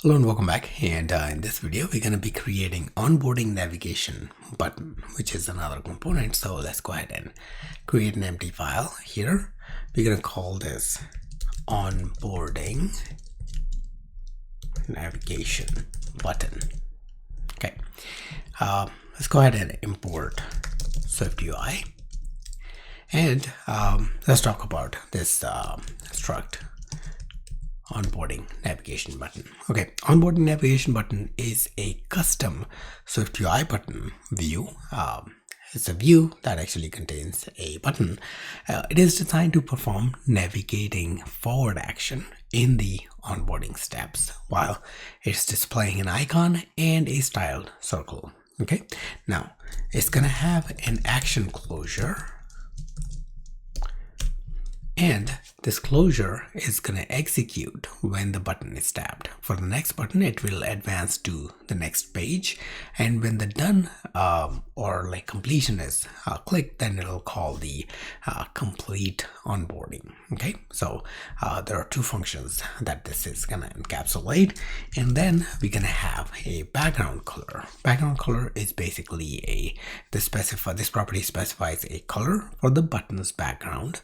Hello and welcome back, and in this video we're going to be creating onboarding navigation button, which is another component. So let's go ahead and create an empty file here. We're going to call this onboarding navigation button. Okay, let's go ahead and import SwiftUI, and let's talk about this struct onboarding navigation button. Okay, onboarding navigation button is a custom SwiftUI button view. It's a view that actually contains a button. It is designed to perform navigating forward action in the onboarding steps while it's displaying an icon and a styled circle. Okay, now it's gonna have an action closure, and this closure is going to execute when the button is tapped. For the next button, it will advance to the next page, and when the done or like completion is clicked, then it'll call the complete onboarding. Okay, so there are two functions that this is going to encapsulate, and then we're going to have a background color. Background color is basically this property specifies a color for the button's background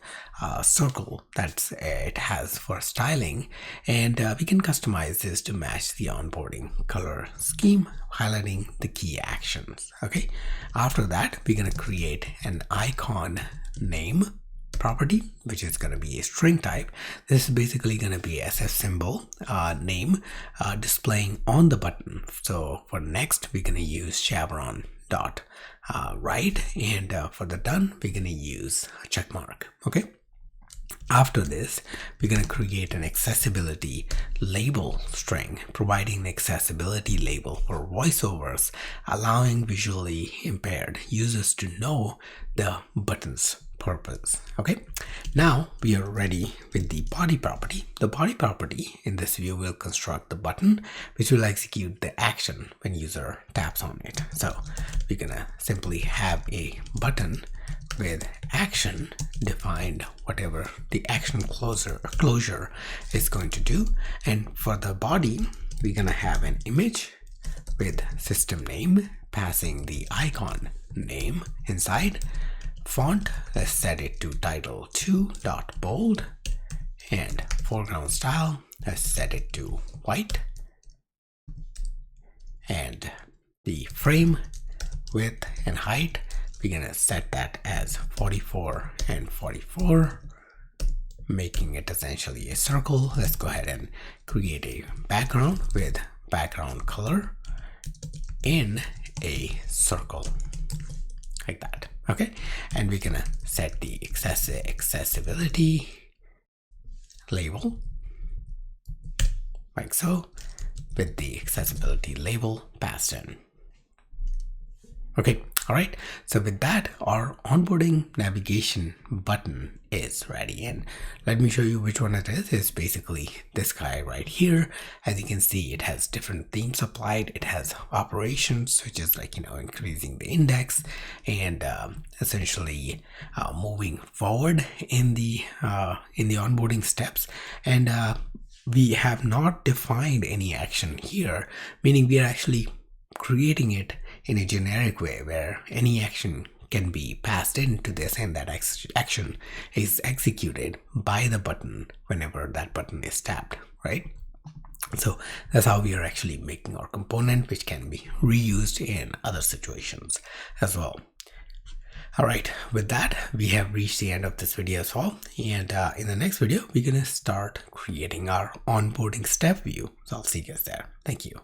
circle that it has for styling, and we can customize this to match the onboarding color scheme, highlighting the key actions. Okay, after that we're going to create an icon name property, which is going to be a string type. This is basically going to be SF symbol name displaying on the button. So for next we're going to use chevron dot right, and for the done we're going to use a check mark. Okay, after this we're going to create an accessibility label string, providing an accessibility label for voiceovers, allowing visually impaired users to know the button's purpose. Okay, now we are ready with the body property. The body property in this view will construct the button, which will execute the action when user taps on it. So we're gonna simply have a button with action defined, whatever the action closure is going to do. And for the body, we're gonna have an image with system name, passing the icon name inside. Font, let's set it to title 2.bold, and foreground style, let's set it to white, and the frame width and height, we're gonna set that as 44 and 44, making it essentially a circle. Let's go ahead and create a background with background color in a circle like that. Okay, and we're gonna set the accessibility label like so, with the accessibility label passed in. Okay, all right, so with that, our onboarding navigation button is ready, and let me show you which one it is. It's basically this guy right here. As you can see, it has different themes applied. It has operations, which is like, increasing the index and essentially moving forward in the onboarding steps. And we have not defined any action here, meaning we are actually creating it in a generic way where any action can be passed into this, and that action is executed by the button whenever that button is tapped, right? So that's how we are actually making our component, which can be reused in other situations as well. All right, with that, we have reached the end of this video as well. And in the next video, we're going to start creating our onboarding step view. So I'll see you guys there. Thank you.